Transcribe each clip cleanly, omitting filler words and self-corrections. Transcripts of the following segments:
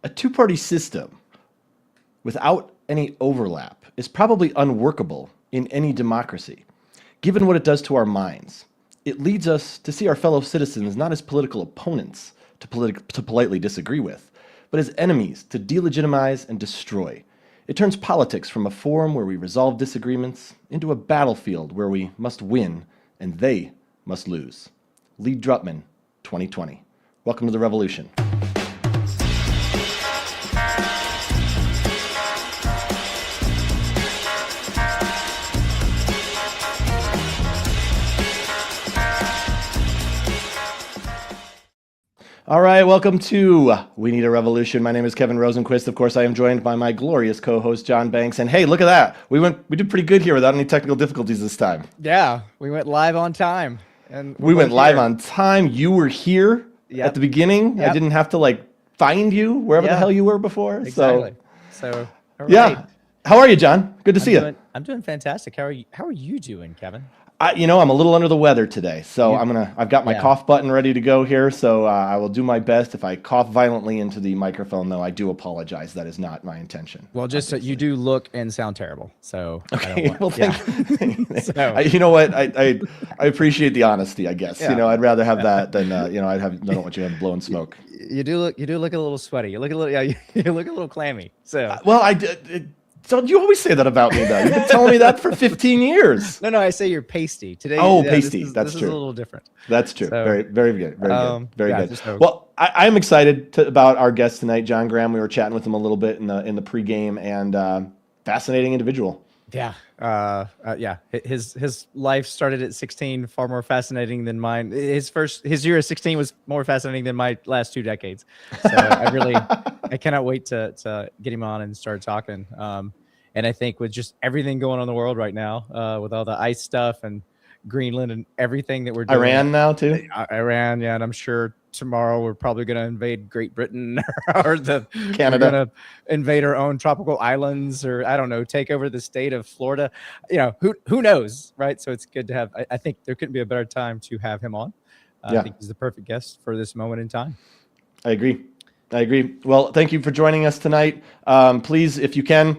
A two-party system without any overlap is probably unworkable in any democracy, given what it does to our minds. It leads us to see our fellow citizens not as political opponents to politely disagree with, but as enemies to delegitimize and destroy. It turns politics from a forum where we resolve disagreements into a battlefield where we must win and they must lose. Lee Drutman, 2020. Welcome to the revolution. All right, welcome to We Need a Revolution. My name is Kevin Rosenquist. Of course, I am joined by my glorious co-host, John Banks. And hey, look at that. We did pretty good here without any technical difficulties this time. Yeah, we went live on time. And we went live on time. You were here at the beginning. Yep. I didn't have to find you wherever the hell you were before. Exactly. So all right. Yeah. How are you, John? Good to see you. I'm doing fantastic. How are you doing, Kevin? I'm a little under the weather today, so I've got my cough button ready to go here, so I will do my best. If I cough violently into the microphone, though, I do apologize. That is not my intention. Well, just so you do look and sound terrible, so. Okay, thank you. So. You know what? I appreciate the honesty, I guess. Yeah. I'd rather have that than, I don't want you to have blowing smoke. You do look a little sweaty. You look a little clammy, so. So you always say that about me, though. You've been telling me that for 15 years. No, I say you're pasty today. Oh, pasty. That's true. This is a little different. That's true. So, very, very good. Very good. So. Well, I'm excited about our guest tonight, John Graham. We were chatting with him a little bit in the pregame, and fascinating individual. Yeah. His life started at 16, far more fascinating than mine. His year at 16 was more fascinating than my last 2 decades. So I cannot wait to get him on and start talking. And I think with just everything going on in the world right now, with all the ICE stuff and Greenland and everything that we're doing. Iran now too? Iran, yeah. And I'm sure tomorrow we're probably going to invade Great Britain or Canada. We're going to invade our own tropical islands, or I don't know, take over the state of Florida. Who knows, right? So it's good to have. I think there couldn't be a better time to have him on. I think he's the perfect guest for this moment in time. I agree. Well, thank you for joining us tonight. Please, if you can,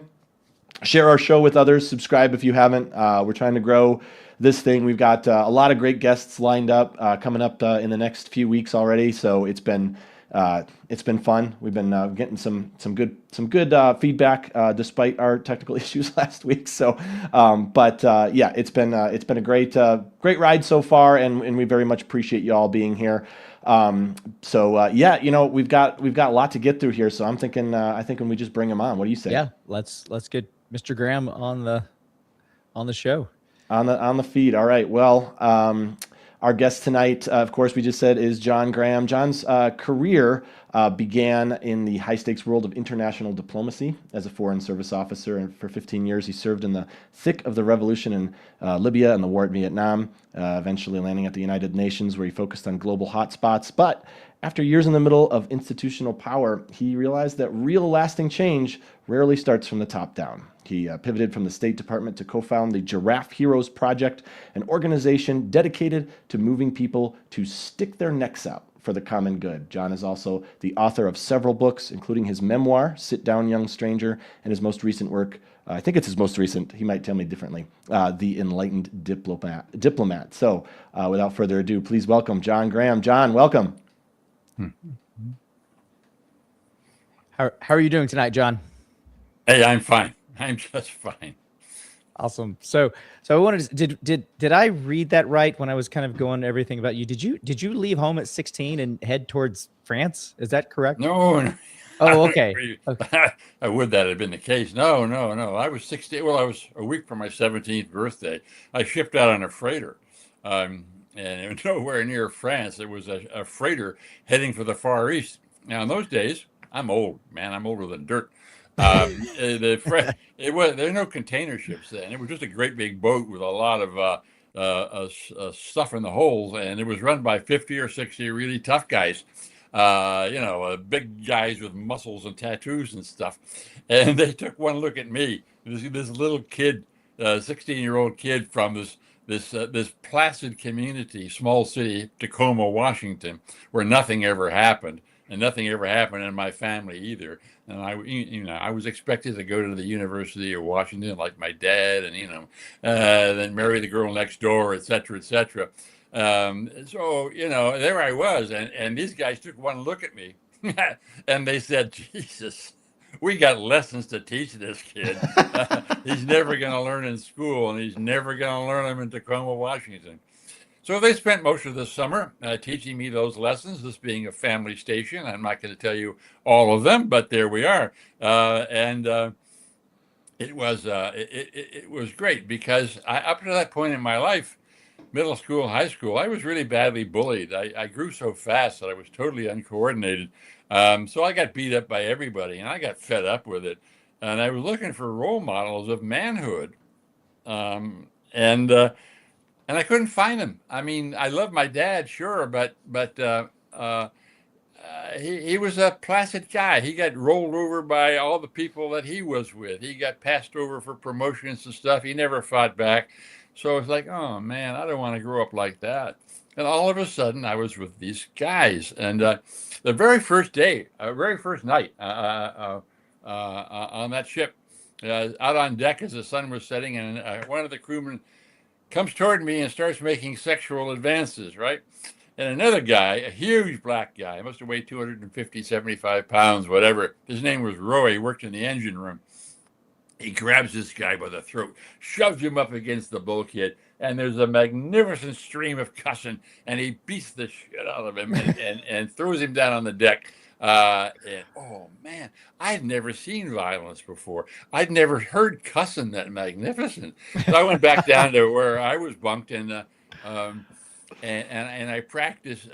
share our show with others. Subscribe if you haven't. We're trying to grow this thing. We've got a lot of great guests lined up coming up in the next few weeks already. So it's been fun. We've been getting some good feedback despite our technical issues last week. So, it's been a great ride so far, and we very much appreciate you all being here. We've got a lot to get through here. So I'm thinking we just bring him on. What do you say? Yeah, let's get Mr. Graham on the show. On the feed. All right. Well, our guest tonight, of course, we just said, is John Graham. John's career began in the high-stakes world of international diplomacy as a foreign service officer, and for 15 years he served in the thick of the revolution in Libya and the war at Vietnam, eventually landing at the United Nations, where he focused on global hotspots. But after years in the middle of institutional power, he realized that real lasting change rarely starts from the top down. He pivoted from the State Department to co-found the Giraffe Heroes Project, an organization dedicated to moving people to stick their necks out for the common good. John is also the author of several books, including his memoir, Sit Down, Young Stranger, and his most recent work, I think it's his most recent, he might tell me differently, The Enlightened Diplomat. So without further ado, please welcome John Graham. John, welcome. How are you doing tonight, John? Hey, I'm fine. I'm just fine. Awesome. So I wanted to, did I read that right when I was kind of going everything about you? Did you leave home at 16 and head towards France? Is that correct? No. Oh, okay. I would that had been the case. No. I was 16. Well, I was a week from my 17th birthday. I shipped out on a freighter. And it was nowhere near France. It was a freighter heading for the Far East. Now, in those days, I'm old, man. I'm older than dirt. There were no container ships then. It was just a great big boat with a lot of stuff in the holes, and it was run by 50 or 60 really tough guys, big guys with muscles and tattoos and stuff. And they took one look at me, this little kid, 16-year-old kid from this placid community, small city, Tacoma, Washington, where nothing ever happened. and nothing ever happened in my family either. And I was expected to go to the University of Washington like my dad, and then marry the girl next door, et cetera, et cetera. So there I was, and these guys took one look at me, and they said, "Jesus, we got lessons to teach this kid. He's never going to learn in school, and he's never going to learn them in Tacoma, Washington." So they spent most of the summer teaching me those lessons, this being a family station. I'm not going to tell you all of them, but there we are. And it was great because up to that point in my life, middle school, high school, I was really badly bullied. I grew so fast that I was totally uncoordinated. So I got beat up by everybody, and I got fed up with it. And I was looking for role models of manhood. And I couldn't find him. I mean, I love my dad, sure, but he was a placid guy. He got rolled over by all the people that he was with. He got passed over for promotions and stuff. He never fought back. So it's like, oh man, I don't want to grow up like that. And all of a sudden, I was with these guys. And the very first day, very first night on that ship, out on deck as the sun was setting, and one of the crewmen comes toward me and starts making sexual advances, right? And another guy, a huge black guy, must have weighed 250, 75 pounds, whatever. His name was Roy. He worked in the engine room. He grabs this guy by the throat, shoves him up against the bulkhead, and there's a magnificent stream of cussing, and he beats the shit out of him and throws him down on the deck. And oh man, I'd never seen violence before. I'd never heard cussing that magnificent. So I went back down to where I was bunked, and I practiced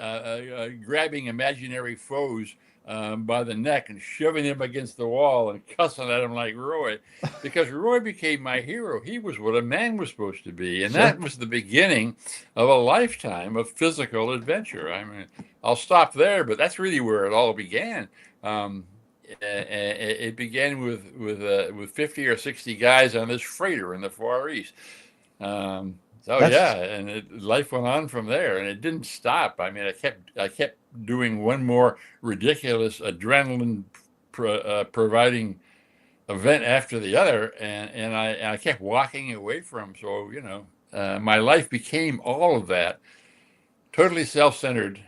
grabbing imaginary foes by the neck and shoving them against the wall and cussing at him like Roy, because Roy became my hero. He was what a man was supposed to be, and that was the beginning of a lifetime of physical adventure. I mean, I'll stop there, but that's really where it all began. It began with 50 or 60 guys on this freighter in the Far East. And life went on from there, and it didn't stop. I mean, I kept doing one more ridiculous adrenaline providing event after the other, and I kept walking away from. So my life became all of that, totally self-centered.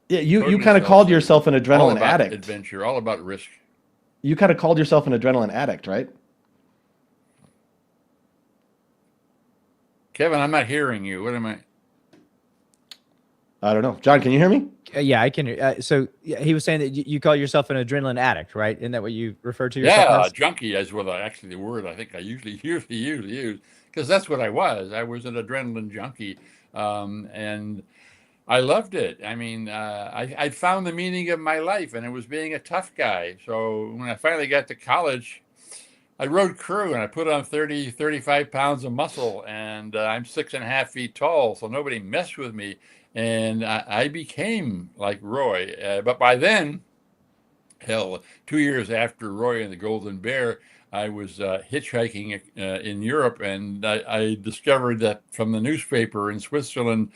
You kind of called yourself an adrenaline addict. Adventure, all about risk. You kind of called yourself an adrenaline addict, right? Kevin, I'm not hearing you. What am I? I don't know. John, can you hear me? Yeah, I can. So he was saying that you call yourself an adrenaline addict, right? Isn't that what you refer to yourself as? Yeah, junkie is what actually the word I think I usually use, because that's what I was. I was an adrenaline junkie, and I loved it. I mean, I'd found the meaning of my life, and it was being a tough guy. So when I finally got to college, I rode crew, and I put on 30, 35 pounds of muscle, and I'm 6.5 feet tall, so nobody messed with me. And I became like Roy. But by then, hell, 2 years after Roy and the Golden Bear, I was hitchhiking in Europe, and I discovered that from the newspaper in Switzerland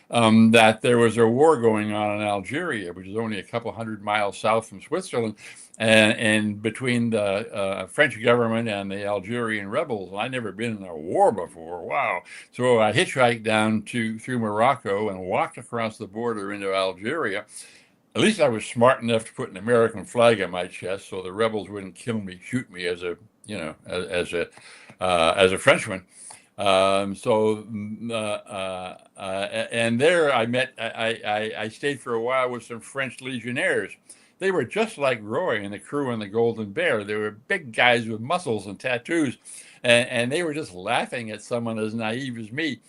that there was a war going on in Algeria, which is only a couple hundred miles south from Switzerland, and between the French government and the Algerian rebels. I'd never been in a war before. Wow. So I hitchhiked down through Morocco and walked across the border into Algeria. At least I was smart enough to put an American flag on my chest so the rebels wouldn't shoot me as a Frenchman. And there I stayed for a while with some French legionnaires. They were just like Roy and the crew on the Golden Bear. They were big guys with muscles and tattoos, and they were just laughing at someone as naive as me.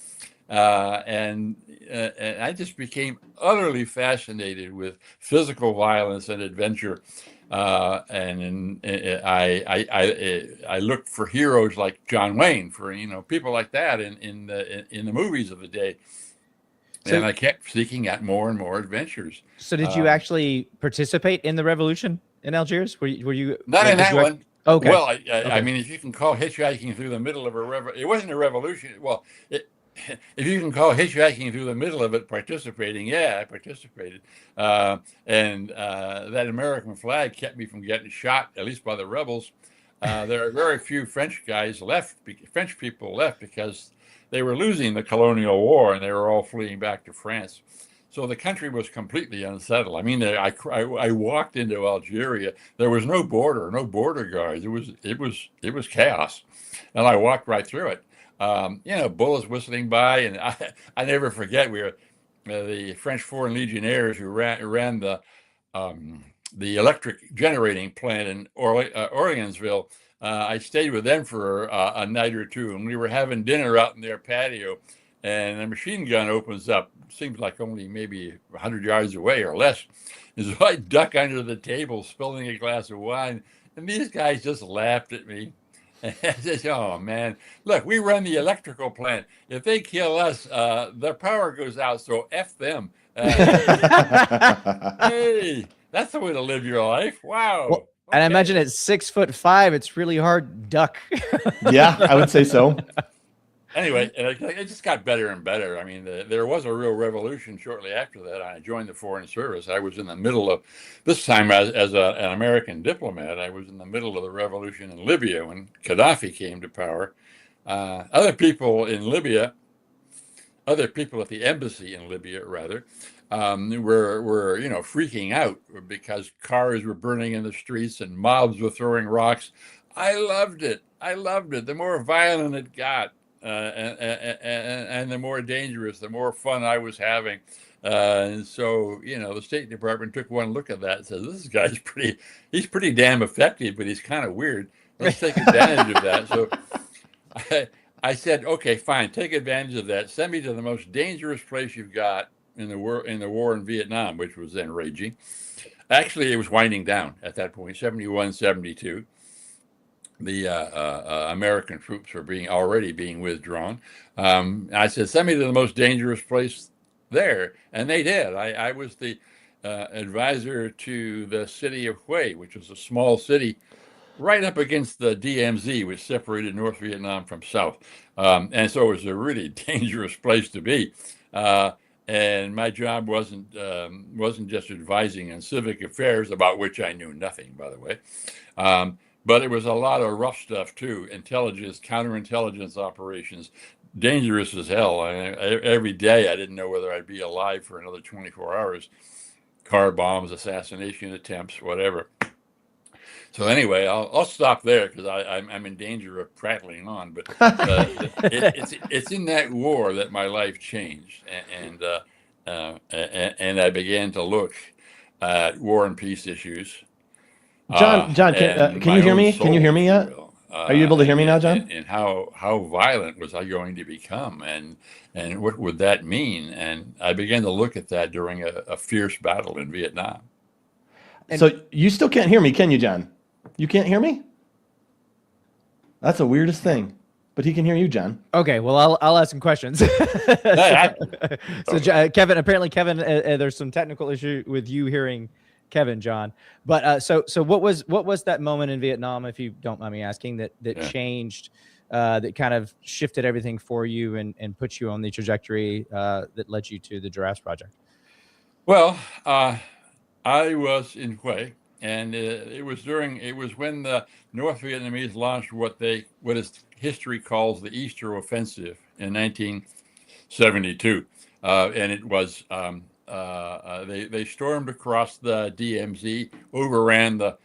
And I just became utterly fascinated with physical violence and adventure. And I looked for heroes like John Wayne, for people like that in the movies of the day. And I kept seeking out more and more adventures. So did you actually participate in the revolution in Algiers? Were you not in that one? Okay. Well, I mean, if you can call hitchhiking through the middle of it wasn't a revolution. Well, if you can call hitchhiking through the middle of it participating, yeah, I participated. And that American flag kept me from getting shot, at least by the rebels. There are very few French guys left, French people left, because they were losing the colonial war and they were all fleeing back to France. So the country was completely unsettled. I mean, I walked into Algeria. There was no border guards. It was chaos, and I walked right through it. Bullets whistling by, and I never forget, we were the French Foreign Legionnaires who ran the electric generating plant in Orleansville. I stayed with them for a night or two, and we were having dinner out in their patio, and a machine gun opens up. Seems like only maybe 100 yards away or less. And so I duck under the table, spilling a glass of wine, and these guys just laughed at me. And I said, "Oh man, look, we run the electrical plant. If they kill us, the power goes out. So F them." Hey, that's the way to live your life. Wow. Well, and I imagine at 6'5", it's really hard to duck. Yeah, I would say so. Anyway, it just got better and better. I mean, there was a real revolution shortly after that. I joined the Foreign Service. I was in the middle of, this time as an American diplomat, I was in the middle of the revolution in Libya when Gaddafi came to power. Other people at the embassy in Libya, rather, were freaking out because cars were burning in the streets and mobs were throwing rocks. I loved it. The more violent it got, and the more dangerous, the more fun I was having. And so, the State Department took one look at that and said, "This guy's he's pretty damn effective, but he's kind of weird. Let's take advantage of that." So I said, "Okay, fine, take advantage of that. Send me to the most dangerous place you've got in the war in Vietnam," which was then raging. Actually, it was winding down at that point, 71, 72. The American troops were already being withdrawn. I said, "Send me to the most dangerous place there," and they did. I was the advisor to the city of Hue, which was a small city right up against the DMZ, which separated North Vietnam from South, and so it was a really dangerous place to be. And my job wasn't just advising on civic affairs, about which I knew nothing, by the way. But it was a lot of rough stuff too, intelligence, counterintelligence operations, dangerous as hell. Every day I didn't know whether I'd be alive for another 24 hours. Car bombs, assassination attempts, whatever. So anyway, I'll stop there because I'm in danger of prattling on. But it's in that war that my life changed, and I began to look at war and peace issues. John, can you hear me? Can you hear me yet? Are you able to hear me now, John? And how violent was I going to become, and what would that mean? And I began to look at that during a fierce battle in Vietnam. So you still can't hear me, can you, John? You can't hear me? That's the weirdest thing. But he can hear you, John. Okay, well, I'll ask some questions. Kevin, apparently, there's some technical issue with you hearing Kevin, John. But so what was that moment in Vietnam, if you don't mind me asking, that changed, that kind of shifted everything for you and put you on the trajectory that led you to the Giraffe Project? Well, I was in Hue, and it was when the North Vietnamese launched what history calls the Easter Offensive in 1972, and it was they stormed across the DMZ, overran the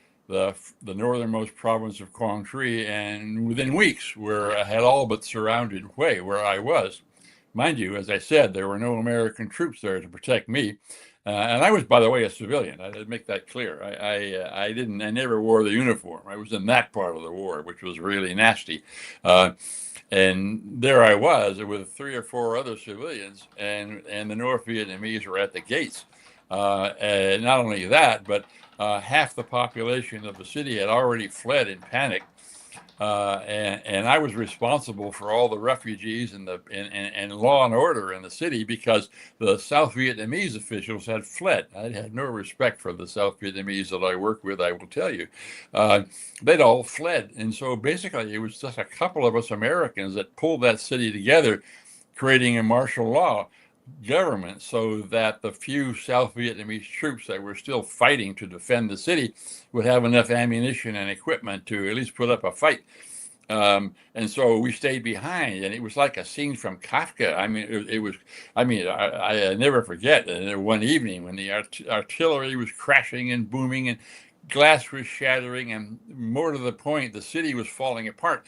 northernmost province of Quang Tri, and within weeks had all but surrounded Hue, where I was. Mind you, as I said, there were no American troops there to protect me. And I was, by the way, a civilian. I'd make that clear. I never wore the uniform. I was in that part of the war, which was really nasty. And there I was with 3 or 4 other civilians, and the North Vietnamese were at the gates. And not only that, but half the population of the city had already fled in panic. And I was responsible for all the refugees and law and order in the city because the South Vietnamese officials had fled. I had no respect for the South Vietnamese that I worked with, I will tell you. They'd all fled. And so basically it was just a couple of us Americans that pulled that city together creating a martial law government so that the few South Vietnamese troops that were still fighting to defend the city would have enough ammunition and equipment to at least put up a fight. And so we stayed behind, and it was like a scene from Kafka. I mean, it was, I never forget one evening when the artillery was crashing and booming and glass was shattering, and more to the point, the city was falling apart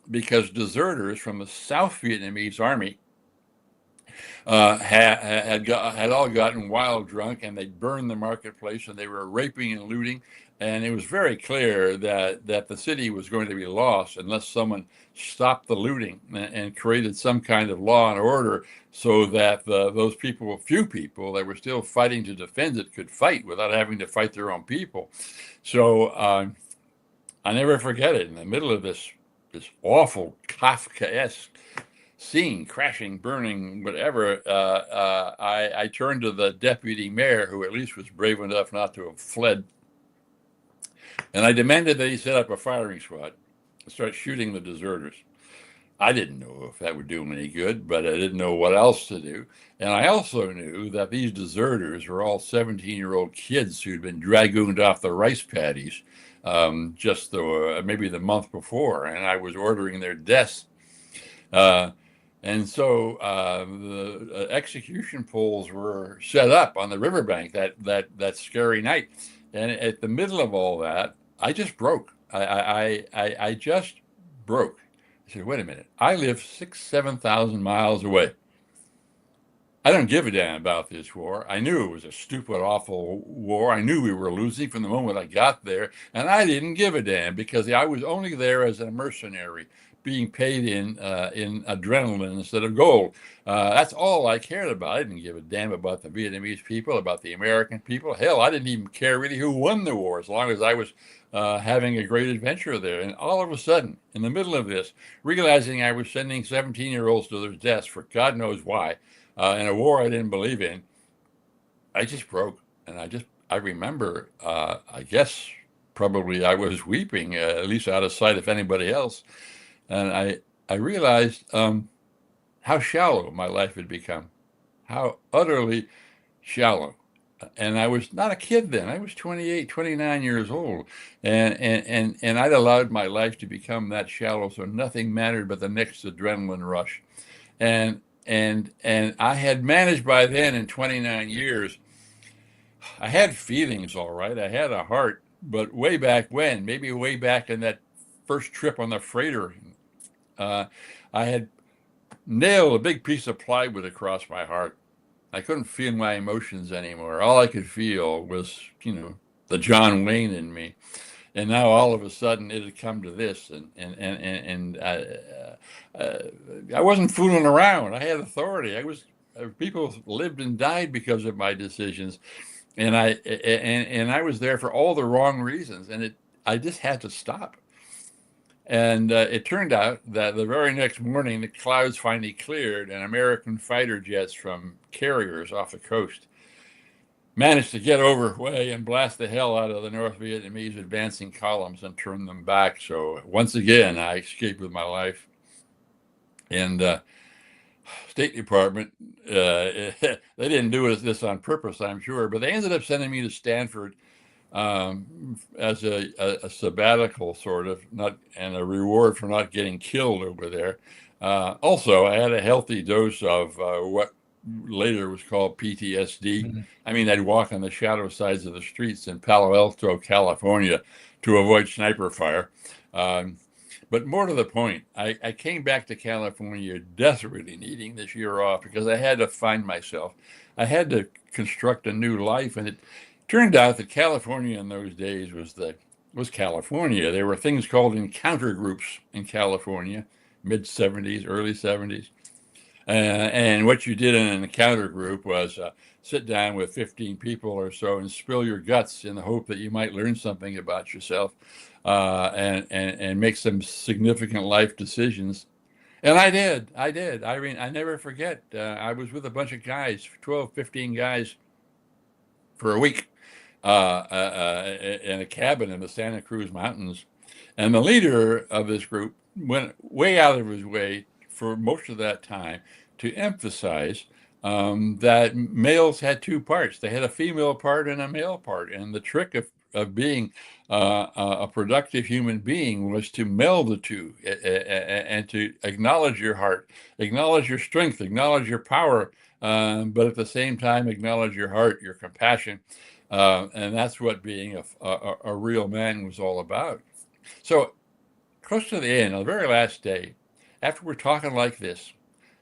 because deserters from the South Vietnamese army had all gotten wild drunk, and they'd burned the marketplace, and they were raping and looting. And it was very clear that the city was going to be lost unless someone stopped the looting and created some kind of law and order so that those people, few people that were still fighting to defend it, could fight without having to fight their own people. So I never forget it. In the middle of this awful Kafkaesque scene, crashing, burning, whatever, I turned to the deputy mayor, who at least was brave enough not to have fled, and I demanded that he set up a firing squad and start shooting the deserters. I didn't know if that would do him any good, but I didn't know what else to do. And I also knew that these deserters were all 17-year-old kids who'd been dragooned off the rice paddies just maybe the month before, and I was ordering their deaths. And so the execution poles were set up on the riverbank that scary night. And at the middle of all that, I just broke. I just broke. I said, wait a minute. I live 7,000 miles away. I don't give a damn about this war. I knew it was a stupid, awful war. I knew we were losing from the moment I got there. And I didn't give a damn because I was only there as a mercenary, being paid in adrenaline instead of gold. That's all I cared about. I didn't give a damn about the Vietnamese people, about the American people. Hell, I didn't even care really who won the war, as long as I was having a great adventure there. And all of a sudden, in the middle of this, realizing I was sending 17-year-olds to their deaths for God knows why, in a war I didn't believe in, I just broke. And I remember, I guess probably I was weeping, at least out of sight of anybody else. And I realized how shallow my life had become, how utterly shallow. And I was not a kid then. I was 28, 29 years old. And I'd allowed my life to become that shallow, so nothing mattered but the next adrenaline rush. And I had managed by then, in 29 years, I had feelings, all right. I had a heart, but way back when, maybe way back in that first trip on the freighter, I had nailed a big piece of plywood across my heart. I couldn't feel my emotions anymore. All I could feel was, the John Wayne in me. And now all of a sudden it had come to this, and I wasn't fooling around. I had authority. People lived and died because of my decisions, and I was there for all the wrong reasons, and I just had to stop. And it turned out that the very next morning, the clouds finally cleared, and American fighter jets from carriers off the coast managed to get overway and blast the hell out of the North Vietnamese advancing columns and turn them back. So once again, I escaped with my life. And State Department, they didn't do this on purpose, I'm sure, but they ended up sending me to Stanford as a sabbatical, sort of, and a reward for not getting killed over there. Also, I had a healthy dose of what later was called PTSD. Mm-hmm. I mean, I'd walk on the shadow sides of the streets in Palo Alto, California, to avoid sniper fire. But more to the point, I came back to California desperately needing this year off because I had to find myself. I had to construct a new life, and it turned out that California in those days was California. There were things called encounter groups in California, mid-'70s, early '70s. And what you did in an encounter group was sit down with 15 people or so and spill your guts in the hope that you might learn something about yourself and make some significant life decisions. And I did. I mean, I never forget. I was with a bunch of guys, 12, 15 guys for a week in a cabin in the Santa Cruz Mountains. And the leader of this group went way out of his way for most of that time to emphasize that males had two parts. They had a female part and a male part. And the trick of being a productive human being was to meld the two and to acknowledge your heart, acknowledge your strength, acknowledge your power, but at the same time, acknowledge your heart, your compassion. And that's what being a real man was all about. So close to the end, on the very last day, after we're talking like this,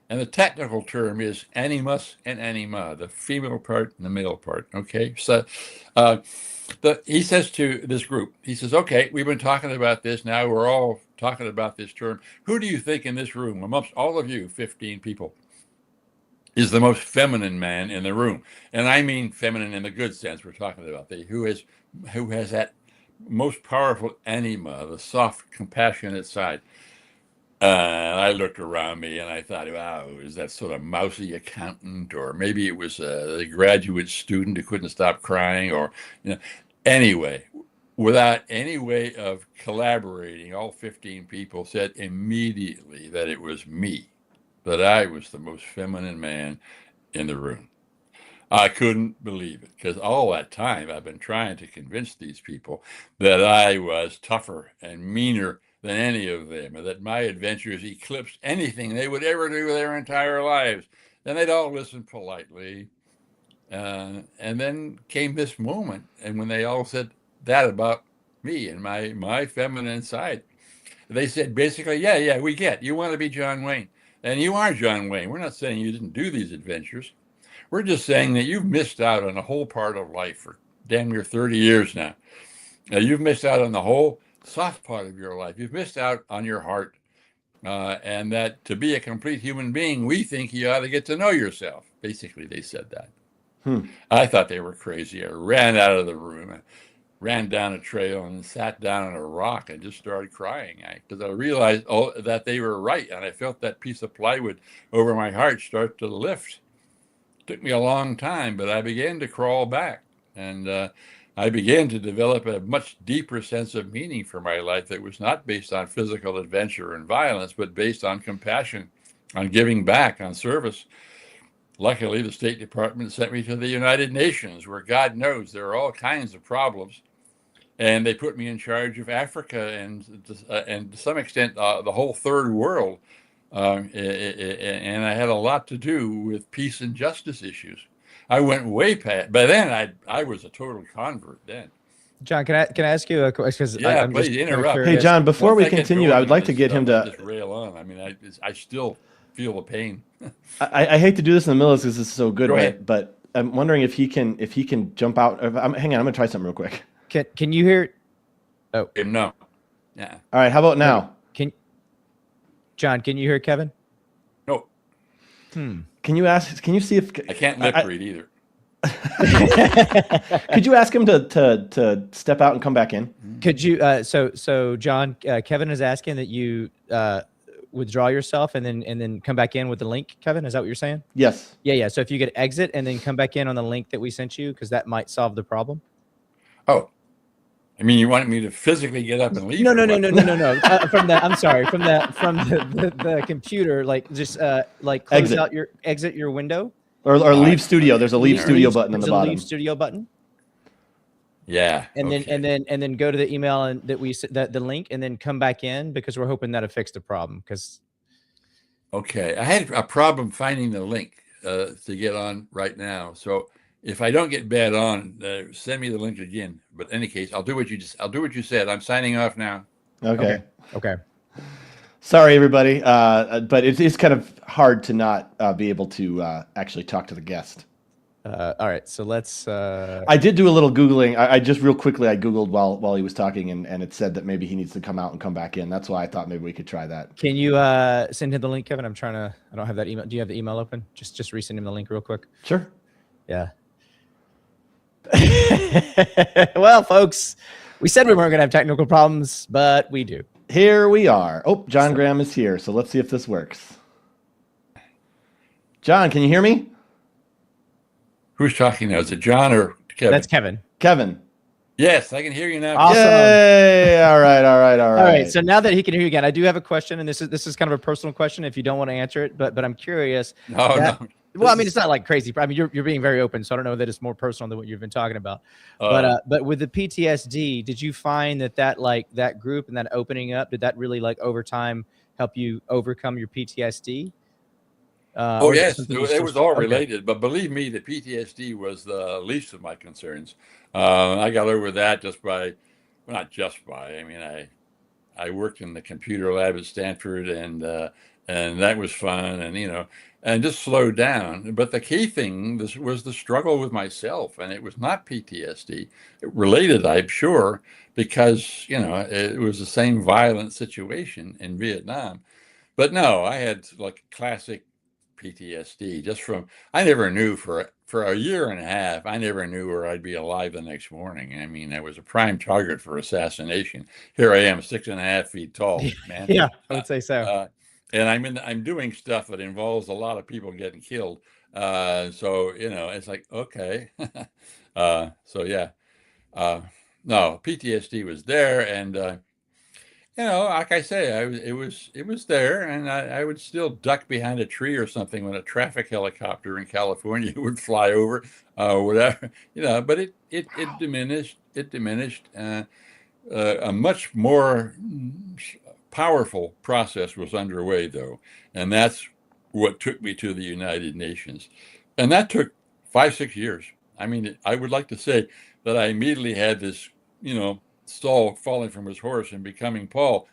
and the technical term is animus and anima, the female part and the male part. Okay, so he says to this group, he says, okay, we've been talking about this. Now we're all talking about this term. Who do you think in this room, amongst all of you, 15 people, is the most feminine man in the room? And I mean feminine in the good sense. We're talking about who has that most powerful anima, the soft, compassionate side. I looked around me and I thought, wow, is that sort of mousy accountant, or maybe it was a graduate student who couldn't stop crying, or anyway, without any way of collaborating, all 15 people said immediately that it was me, that I was the most feminine man in the room. I couldn't believe it, because all that time I've been trying to convince these people that I was tougher and meaner than any of them, and that my adventures eclipsed anything they would ever do their entire lives. And they'd all listen politely. And then came this moment, and when they all said that about me and my feminine side, they said basically, yeah, we get, you want to be John Wayne. And you are John Wayne. We're not saying you didn't do these adventures. We're just saying that you've missed out on a whole part of life for damn near 30 years now. You've missed out on the whole soft part of your life. You've missed out on your heart. And that to be a complete human being, we think you ought to get to know yourself. Basically, they said that. I thought they were crazy. I ran out of the room. I ran down a trail and sat down on a rock and just started crying, because I realized that they were right. And I felt that piece of plywood over my heart start to lift. It took me a long time, but I began to crawl back. And I began to develop a much deeper sense of meaning for my life that was not based on physical adventure and violence, but based on compassion, on giving back, on service. Luckily, the State Department sent me to the United Nations, where God knows there are all kinds of problems. And they put me in charge of Africa and to some extent, the whole third world. And I had a lot to do with peace and justice issues. I went way past, but then I was a total convert then. John, can I ask you a question? Yeah, please interrupt. Hey, John, before we continue, I would like to get him to just rail on. I mean, I still feel the pain. I hate to do this in the middle because this is so good, Go ahead. but I'm wondering if he can jump out. Hang on, I'm gonna try something real quick. Can you hear? Oh, No. Yeah. All right, how about now? John, can you hear Kevin? No. Can you see if I can't lip read either. Could you ask him to step out and come back in? Could you? So John, Kevin is asking that you withdraw yourself and then come back in with the link. Kevin, is that what you're saying? Yes. Yeah. So if you could exit and then come back in on the link that we sent you, because that might solve the problem. Oh, I mean, you wanted me to physically get up and leave? No. From the computer, like just like close out exit your window. Or leave studio. There's a leave studio button on the bottom. Leave studio button. Yeah. And then go to the email and the link, and then come back in, because we're hoping that'll fix the problem. Because okay, I had a problem finding the link to get on right now. So if I don't get bad on, send me the link again. But in any case, I'll do what you said. I'm signing off now. Okay. Sorry, everybody, but it is kind of hard to not be able to actually talk to the guest. All right, so let's. I did do a little Googling. I just real quickly I Googled while he was talking, and it said that maybe he needs to come out and come back in. That's why I thought maybe we could try that. Can you send him the link, Kevin? I don't have that email. Do you have the email open? Just resend him the link real quick. Sure. Yeah. Well, folks, we said we weren't going to have technical problems, but we do. Here we are. Oh, John Graham is here, so let's see if this works. John, can you hear me? Who's talking now? Is it John or Kevin? That's Kevin. Kevin. Yes, I can hear you now. Awesome. Yay! All right, all right, all All right. right. So now that he can hear you again, I do have a question, and this is kind of a personal question. If you don't want to answer it, but I'm curious. No, that- no. Well, I mean, it's not like crazy. I mean, you're being very open, so I don't know that it's more personal than what you've been talking about. But with the PTSD, did you find that like that group and that opening up, did that really like over time help you overcome your PTSD? Oh, Or is that yes, something you it still? was all Okay. related. But believe me, the PTSD was the least of my concerns. I got over that just by, well, not just by. I mean, I worked in the computer lab at Stanford, and that was fun, and and just slowed down. But the key thing was the struggle with myself, and it was not PTSD. It related, I'm sure, because it was the same violent situation in Vietnam. But no, I had like classic PTSD just from I never knew for a year and a half. I never knew where I'd be alive the next morning. I mean, I was a prime target for assassination. Here I am, 6.5 feet tall, man. Yeah, I Uh, would say so. and I'm doing stuff that involves a lot of people getting killed. So it's like okay. So yeah, uh, no, PTSD was there, and like I say, it was there, and I would still duck behind a tree or something when a traffic helicopter in California would fly over, or whatever, But it diminished. It diminished. A much more powerful process was underway, though, and that's what took me to the United Nations, and that took 5-6 years. I mean, I would like to say that I immediately had this, Saul falling from his horse and becoming Paul.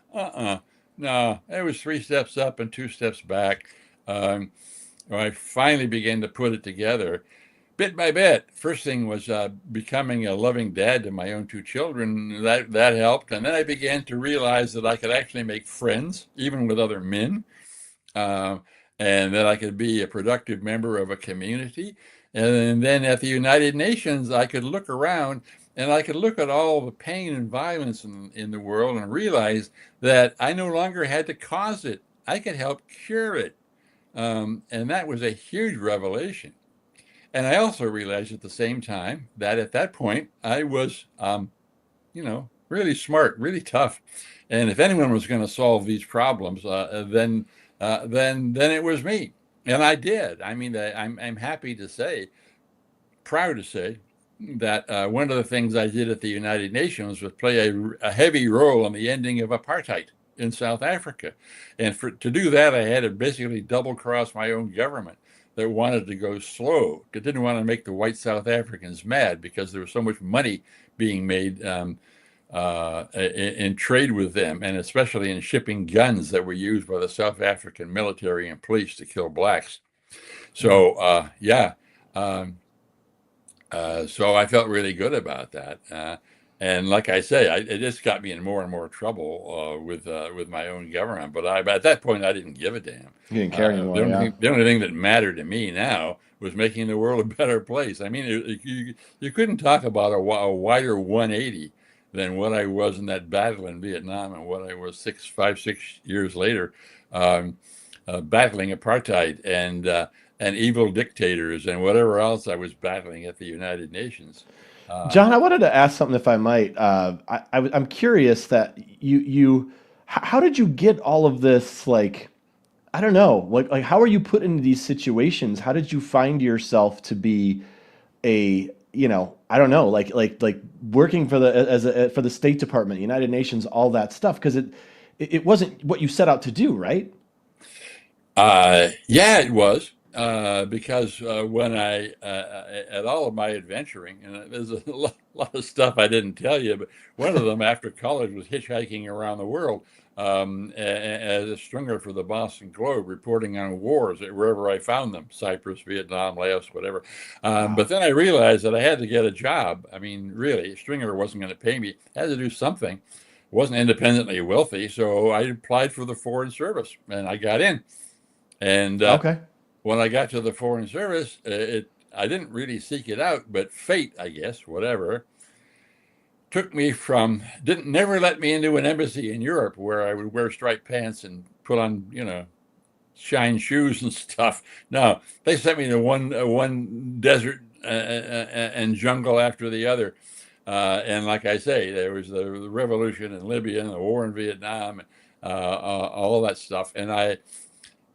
No, it was 3 steps up and 2 steps back. Um, I finally began to put it together bit by bit. First thing was becoming a loving dad to my own 2 children. That helped, and then I began to realize that I could actually make friends, even with other men, uh, and that I could be a productive member of a community. And then at the United Nations, I could look around and I could look at all the pain and violence in the world and realize that I no longer had to cause it. I could help cure it. And that was a huge revelation. And I also realized at the same time that at that point I was, really smart, really tough. And if anyone was going to solve these problems, then it was me. And I did. I mean, I'm happy to say, proud to say, that one of the things I did at the United Nations was play a heavy role in the ending of apartheid in South Africa. And to do that, I had to basically double cross my own government that wanted to go slow. It didn't want to make the white South Africans mad because there was so much money being made in trade with them, and especially in shipping guns that were used by the South African military and police to kill blacks. So, yeah. So I felt really good about that. And like I say, it just got me in more and more trouble with my own government. But at that point, I didn't give a damn. You didn't care anymore, yeah. The only thing that mattered to me now was making the world a better place. I mean, you couldn't talk about a wider 180 than what I was in that battle in Vietnam and what I was 6 years later, battling apartheid and evil dictators and whatever else I was battling at the United Nations. John, I wanted to ask something, if I might. I'm curious that how did you get all of this? Like, I don't know, like how are you put into these situations? How did you find yourself to be I don't know, like working for for the State Department, United Nations, all that stuff? Because it wasn't what you set out to do, right? Yeah, it was. Because when at all of my adventuring, and there's a lot of stuff I didn't tell you, but one of them after college was hitchhiking around the world as a stringer for the Boston Globe, reporting on wars wherever I found them, Cyprus, Vietnam, Laos, whatever. Wow. But then I realized that I had to get a job. I mean, really, a stringer wasn't going to pay me. I had to do something. Wasn't independently wealthy, so I applied for the Foreign Service, and I got in. And Okay. when I got to the Foreign Service, I didn't really seek it out, but fate, I guess, whatever, took me never let me into an embassy in Europe where I would wear striped pants and put on, shine shoes and stuff. No, they sent me to one desert and jungle after the other. And like I say, there was the revolution in Libya and the war in Vietnam, all that stuff. And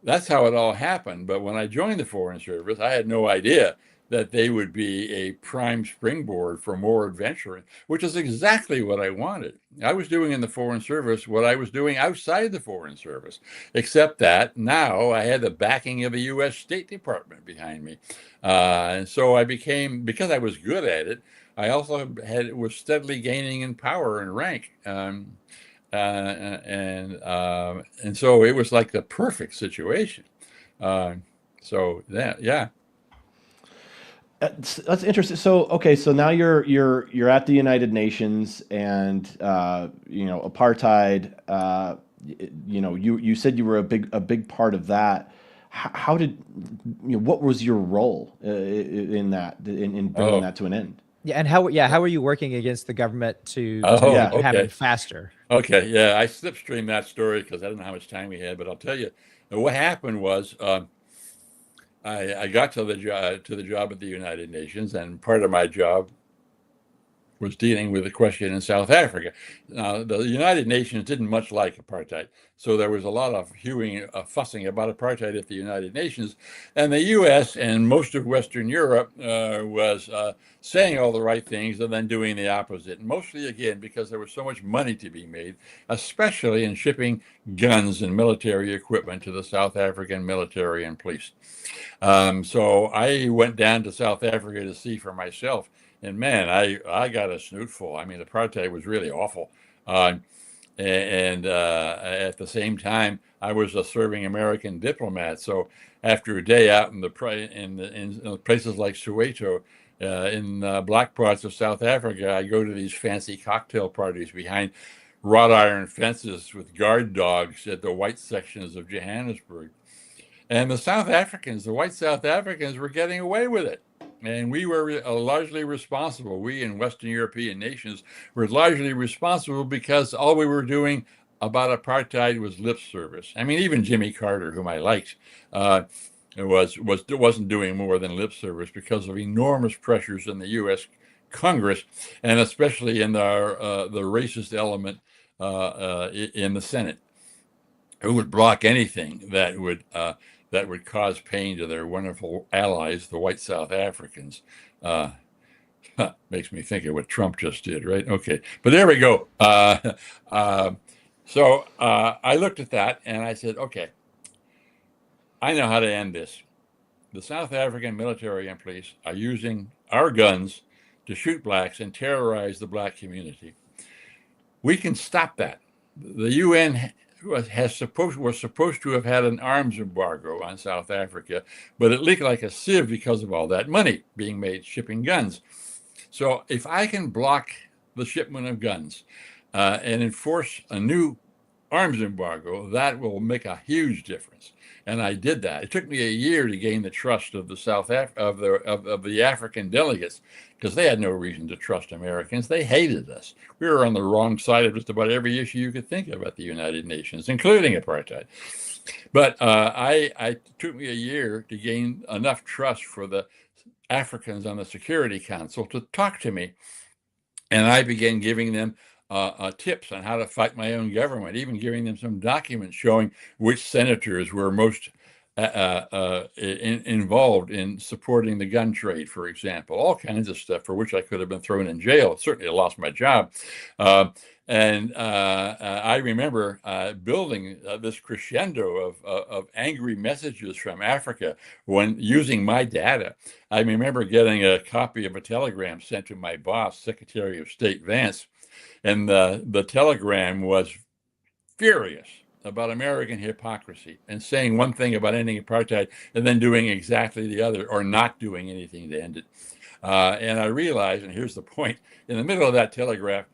that's how it all happened. But when I joined the Foreign Service, I had no idea that they would be a prime springboard for more adventuring, which is exactly what I wanted. I was doing in the Foreign Service what I was doing outside the Foreign Service, except that now I had the backing of the U.S. State Department behind me. And so I became, because I was good at it, I also was steadily gaining in power and rank. And so it was like the perfect situation. So yeah. That's interesting. So okay, so now you're at the United Nations, and apartheid. You said you were a big part of that. How did what was your role in that in bringing that to an end? Yeah, and how are you working against the government to Yeah. make it happen faster? Okay, yeah, I slipstreamed that story because I don't know how much time we had, but I'll tell you, what happened was I got to the job at the United Nations, and part of my job was dealing with the question in South Africa. Now, the United Nations didn't much like apartheid, so there was a lot of fussing about apartheid at the United Nations, and the U.S. and most of Western Europe was saying all the right things and then doing the opposite, mostly, again, because there was so much money to be made, especially in shipping guns and military equipment to the South African military and police. So I went down to South Africa to see for myself. And man, I got a snootful. I mean, apartheid was really awful. And at the same time, I was a serving American diplomat. So after a day out in places like Soweto, in black parts of South Africa, I go to these fancy cocktail parties behind wrought iron fences with guard dogs at the white sections of Johannesburg. And the white South Africans were getting away with it. And we were largely responsible. We in Western European nations were largely responsible because all we were doing about apartheid was lip service. I mean, even Jimmy Carter, whom I liked, wasn't doing more than lip service because of enormous pressures in the U.S. Congress, and especially in the racist element in the Senate, who would block anything that would cause pain to their wonderful allies, the white South Africans. Makes me think of what Trump just did, right? Okay, but there we go. So I looked at that and I said, okay, I know how to end this. The South African military and police are using our guns to shoot blacks and terrorize the black community. We can stop that. The UN was supposed to have had an arms embargo on South Africa, but it leaked like a sieve because of all that money being made shipping guns. So if I can block the shipment of guns and enforce a new arms embargo, that will make a huge difference. And I did that. It took me a year to gain the trust of the African delegates, because they had no reason to trust Americans. They hated us. We were on the wrong side of just about every issue you could think of at the United Nations, including apartheid. But it took me a year to gain enough trust for the Africans on the Security Council to talk to me. And I began giving them tips on how to fight my own government, even giving them some documents showing which senators were most involved in supporting the gun trade, for example, all kinds of stuff for which I could have been thrown in jail. Certainly lost my job. I remember building this crescendo of angry messages from Africa when using my data. I remember getting a copy of a telegram sent to my boss, Secretary of State Vance, and the telegram was furious about American hypocrisy and saying one thing about ending apartheid and then doing exactly the other, or not doing anything to end it. And I realized, and here's the point, in the middle of that telegram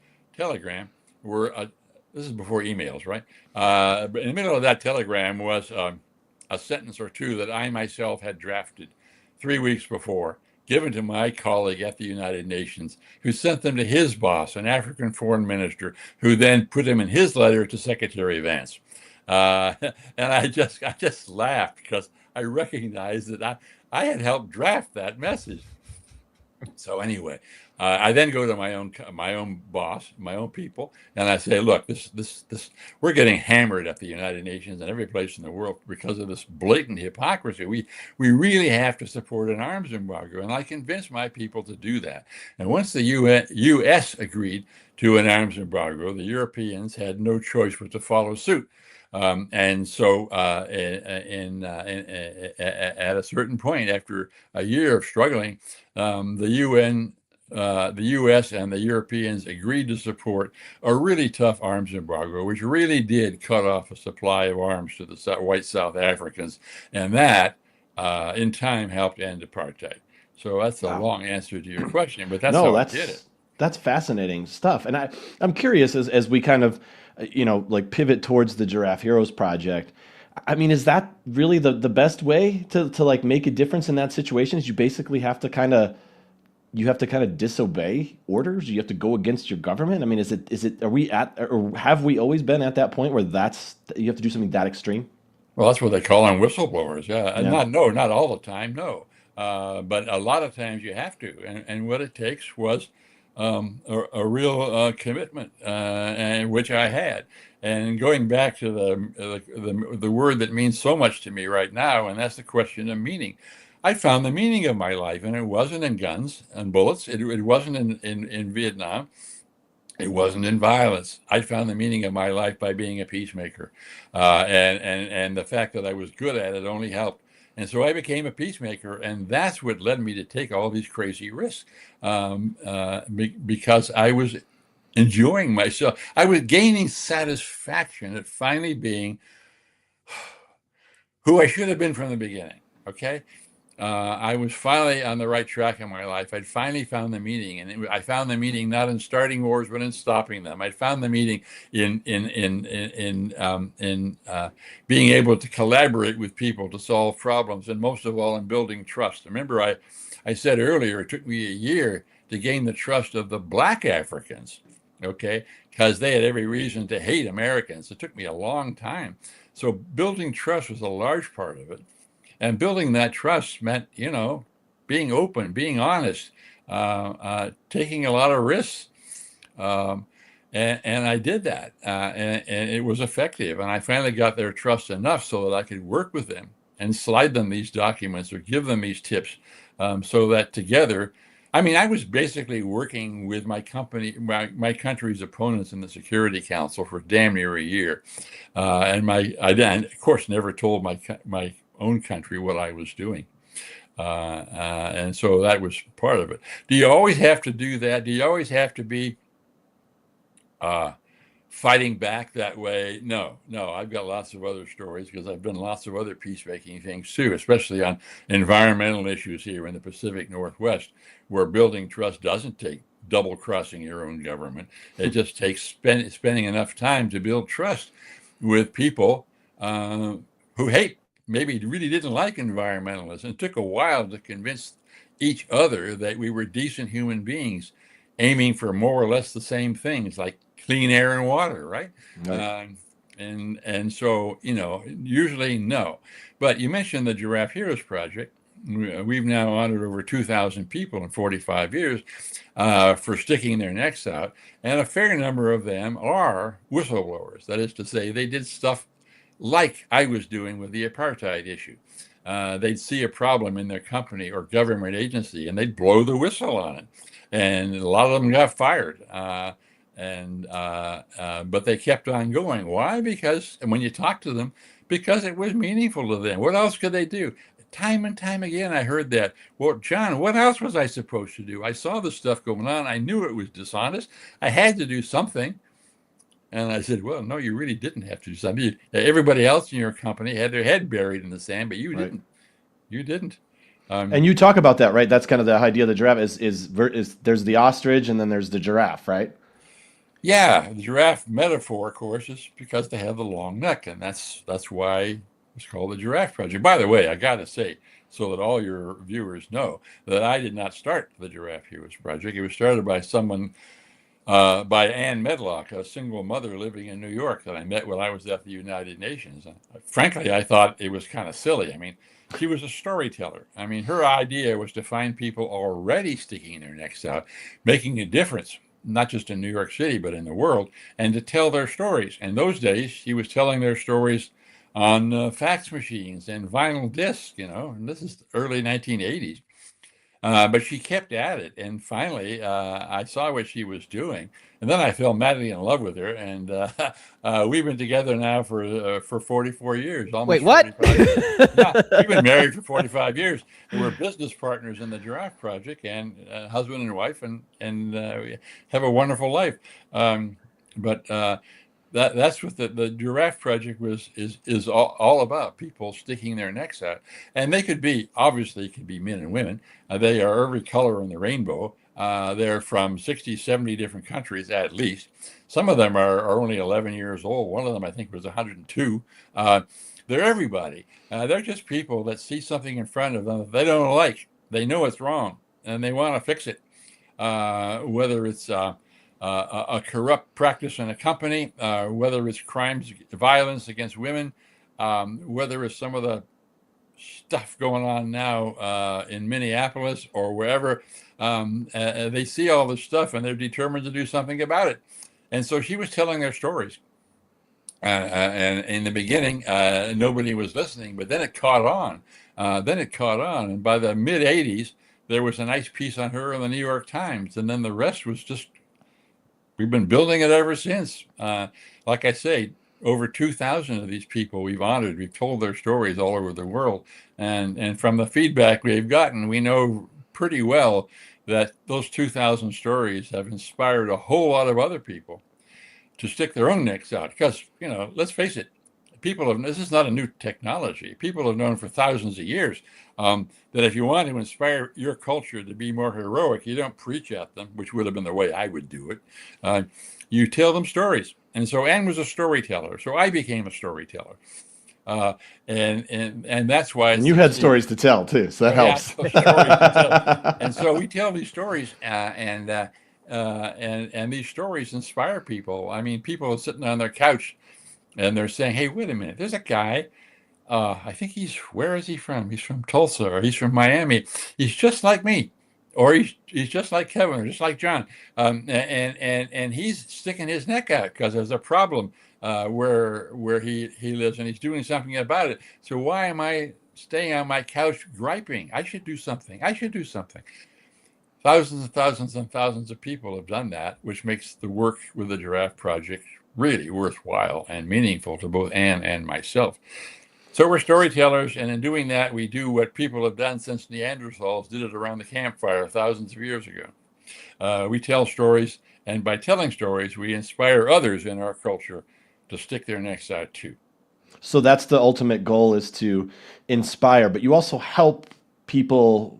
were, this is before emails, right? In the middle of that telegram was a sentence or two that I myself had drafted 3 weeks before, given to my colleague at the United Nations, who sent them to his boss, an African foreign minister, who then put them in his letter to Secretary Vance. And I just laughed because I recognized that I had helped draft that message. So anyway, I then go to my own boss, my own people, and I say, look, we're getting hammered at the United Nations and every place in the world because of this blatant hypocrisy. We really have to support an arms embargo, and I convinced my people to do that. And once the U.S. agreed to an arms embargo, the Europeans had no choice but to follow suit. And so, at a certain point, after a year of struggling, the U.S. and the Europeans agreed to support a really tough arms embargo, which really did cut off a supply of arms to the white South Africans, and that, in time, helped end apartheid. So that's a Wow. long answer to your question, but that's No, how I did it. that's fascinating stuff. And I'm curious as we kind of like pivot towards the Giraffe Heroes Project. I mean, is that really the best way to like make a difference in that situation? Is you basically have to kind of disobey orders? You have to go against your government? I mean, are we at, or have we always been at that point where you have to do something that extreme? Well, that's what they call them whistleblowers. Yeah, and Yeah. not all the time, no, but a lot of times you have to. And what it takes was a real commitment, and which I had. And going back to the word that means so much to me right now, and that's the question of meaning. I found the meaning of my life, and it wasn't in guns and bullets. It wasn't in Vietnam. It wasn't in violence. I found the meaning of my life by being a peacemaker, and the fact that I was good at it only helped. And so I became a peacemaker, and that's what led me to take all these crazy risks, because I was enjoying myself. I was gaining satisfaction at finally being who I should have been from the beginning. Okay. I was finally on the right track in my life. I'd finally found the meaning, and I found the meaning not in starting wars, but in stopping them. I found the meaning in being able to collaborate with people to solve problems, and most of all, in building trust. Remember, I said earlier, it took me a year to gain the trust of the Black Africans, okay, because they had every reason to hate Americans. It took me a long time. So building trust was a large part of it. And building that trust meant, being open, being honest, taking a lot of risks. And I did that, and it was effective. And I finally got their trust enough so that I could work with them and slide them these documents or give them these tips, so that together, I mean, I was basically working with my country's opponents in the Security Council for damn near a year. I then, of course, never told my own country what I was doing. And so that was part of it. Do you always have to do that? Do you always have to be fighting back that way? No. I've got lots of other stories because I've done lots of other peacemaking things too, especially on environmental issues here in the Pacific Northwest, where building trust doesn't take double crossing your own government. It just takes spending enough time to build trust with people who maybe really didn't like environmentalists. And it took a while to convince each other that we were decent human beings aiming for more or less the same things, like clean air and water, right? Right. And so, usually no. But you mentioned the Giraffe Heroes Project. We've now honored over 2,000 people in 45 years for sticking their necks out. And a fair number of them are whistleblowers. That is to say, they did stuff like I was doing with the apartheid issue. They'd see a problem in their company or government agency, and they'd blow the whistle on it. And a lot of them got fired. But they kept on going. Why? Because, and when you talk to them, because it was meaningful to them. What else could they do? Time and time again, I heard that. Well, John, what else was I supposed to do? I saw the stuff going on. I knew it was dishonest. I had to do something. And I said, well, no, you really didn't have to do something. Everybody else in your company had their head buried in the sand, but you didn't. You didn't. And you talk about that, right? That's kind of the idea of the giraffe is there's the ostrich and then there's the giraffe, right? Yeah, the giraffe metaphor, of course, is because they have the long neck, and that's why it's called the Giraffe Project. By the way, I got to say, so that all your viewers know, that I did not start the Giraffe Heroes Project. It was started by by Ann Medlock, a single mother living in New York that I met when I was at the United Nations. Frankly, I thought it was kind of silly. I mean, She was a storyteller. I mean, her idea was to find people already sticking their necks out, making a difference, not just in New York City, but in the world, and to tell their stories. And those days, she was telling their stories on fax machines and vinyl discs, and this is the early 1980s. But she kept at it, and finally, I saw what she was doing, and then I fell madly in love with her, and we've been together now for 44 years, Wait, almost what? 45 years. Yeah, we've been married for 45 years. And we're business partners in the Giraffe Project, and husband and wife, and we have a wonderful life. But that's what the Giraffe Project is all about, people sticking their necks out. And they could be, obviously, could be men and women. They are every color in the rainbow. They're from 60, 70 different countries at least. Some of them are only 11 years old. One of them, I think, was 102. They're everybody. They're just people that see something in front of them that they don't like. They know it's wrong, and they want to fix it. Whether it's a corrupt practice in a company, whether it's crimes, violence against women, whether it's some of the stuff going on now in Minneapolis or wherever. They see all this stuff and they're determined to do something about it. And so she was telling their stories. And in the beginning, nobody was listening, but then it caught on. And by the mid 80s, there was a nice piece on her in the New York Times. And then the rest was just, we've been building it ever since. Like I say, over 2,000 of these people we've honored. We've told their stories all over the world. And from the feedback we've gotten, we know pretty well that those 2,000 stories have inspired a whole lot of other people to stick their own necks out. Because, let's face it, this is not a new technology. People have known for thousands of years that if you want to inspire your culture to be more heroic, you don't preach at them, which would have been the way I would do it. You tell them stories. And so Anne was a storyteller. So I became a storyteller. And that's why. And you had stories to tell too, so that helps. And so we tell these stories, and these stories inspire people. I mean, people are sitting on their couch and they're saying, "Hey, wait a minute! There's a guy. I think where is he from? He's from Tulsa, or he's from Miami. He's just like me, or he's just like Kevin, or just like John. And he's sticking his neck out because there's a problem where he lives, and he's doing something about it. So why am I staying on my couch griping? I should do something. Thousands and thousands and thousands of people have done that, which makes the work with the Giraffe Project really worthwhile and meaningful to both Anne and myself. So we're storytellers, and in doing that, we do what people have done since Neanderthals did it around the campfire thousands of years ago. We tell stories, and by telling stories, we inspire others in our culture to stick their necks out too. So that's the ultimate goal, is to inspire, but you also help people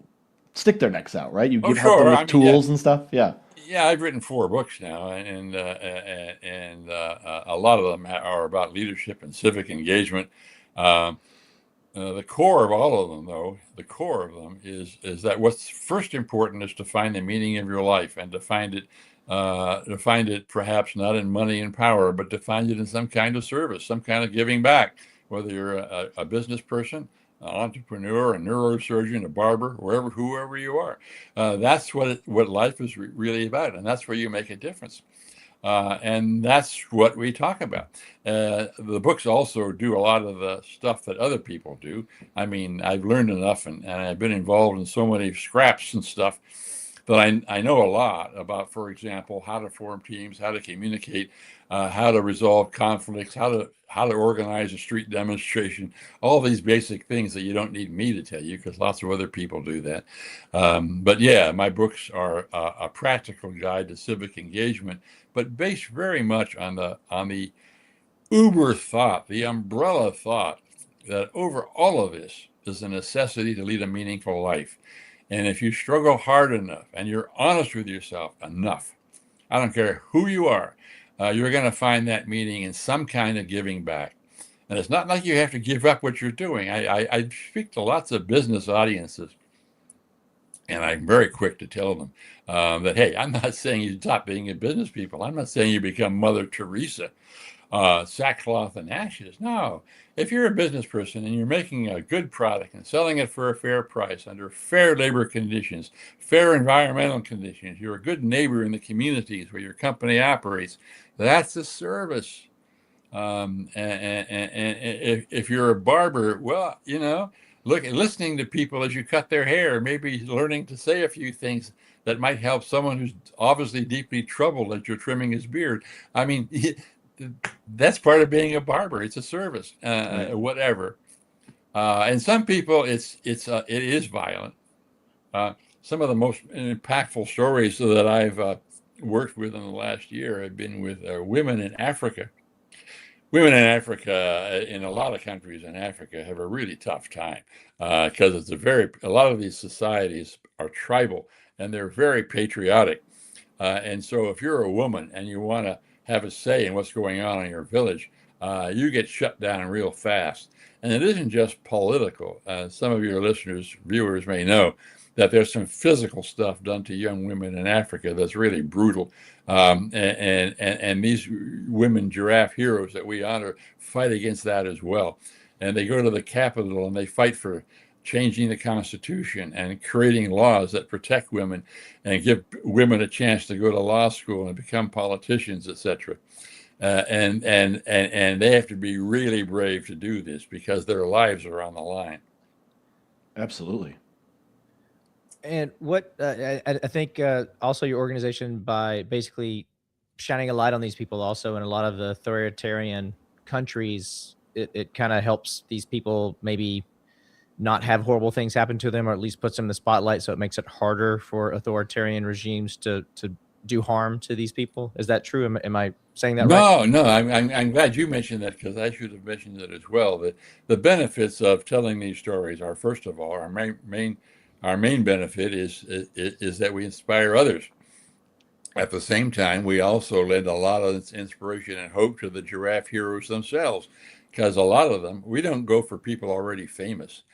stick their necks out, right? You help them with tools and stuff. Yeah. Yeah, I've written 4 books now, and a lot of them are about leadership and civic engagement. The core of all of them, though, is that what's first important is to find the meaning of your life, and to find it perhaps not in money and power, but to find it in some kind of service, some kind of giving back, whether you're a business person, an entrepreneur, a neurosurgeon, a barber, whoever you are. That's what life is really about, and that's where you make a difference. And that's what we talk about. The books also do a lot of the stuff that other people do. I mean, I've learned enough, and I've been involved in so many scraps and stuff that I know a lot about, for example, how to form teams, how to communicate, how to resolve conflicts, how to organize a street demonstration, all these basic things that you don't need me to tell you, because lots of other people do that. But yeah, my books are a practical guide to civic engagement, but based very much on the uber thought, the umbrella thought that over all of this is a necessity to lead a meaningful life. And if you struggle hard enough and you're honest with yourself enough, I don't care who you are, you're going to find that meaning in some kind of giving back. And it's not like you have to give up what you're doing. I speak to lots of business audiences, and I'm very quick to tell them that, hey, I'm not saying you stop being a business people. I'm not saying you become Mother Teresa. sackcloth and ashes. No, if you're a business person and you're making a good product and selling it for a fair price under fair labor conditions, fair environmental conditions, you're a good neighbor in the communities where your company operates. That's a service. And if you're a barber, well, listening to people as you cut their hair, maybe learning to say a few things that might help someone who's obviously deeply troubled as you're trimming his beard. I mean, that's part of being a barber. It's a service, Right. whatever. And some people, it is violent. Some of the most impactful stories that I've worked with in the last year have been with women in Africa. Women in Africa, in a lot of countries in Africa, have a really tough time because a lot of these societies are tribal and they're very patriotic. And so if you're a woman and you want to have a say in what's going on in your village, you get shut down real fast. And it isn't just political. Some of your listeners, viewers may know that there's some physical stuff done to young women in Africa that's really brutal. And these women, giraffe heroes that we honor, fight against that as well. And they go to the Capitol and they fight for changing the Constitution and creating laws that protect women and give women a chance to go to law school and become politicians, etc. And they have to be really brave to do this because their lives are on the line. Absolutely. And what I think also your organization, by basically shining a light on these people also in a lot of the authoritarian countries, it kind of helps these people maybe not have horrible things happen to them, or at least puts them in the spotlight, so it makes it harder for authoritarian regimes to do harm to these people. Is that true? Am I saying that right? No, I'm glad you mentioned that because I should have mentioned it as well. That the benefits of telling these stories are, first of all, our main benefit is that we inspire others. At the same time, we also lend a lot of inspiration and hope to the giraffe heroes themselves, because a lot of them, we don't go for people already famous.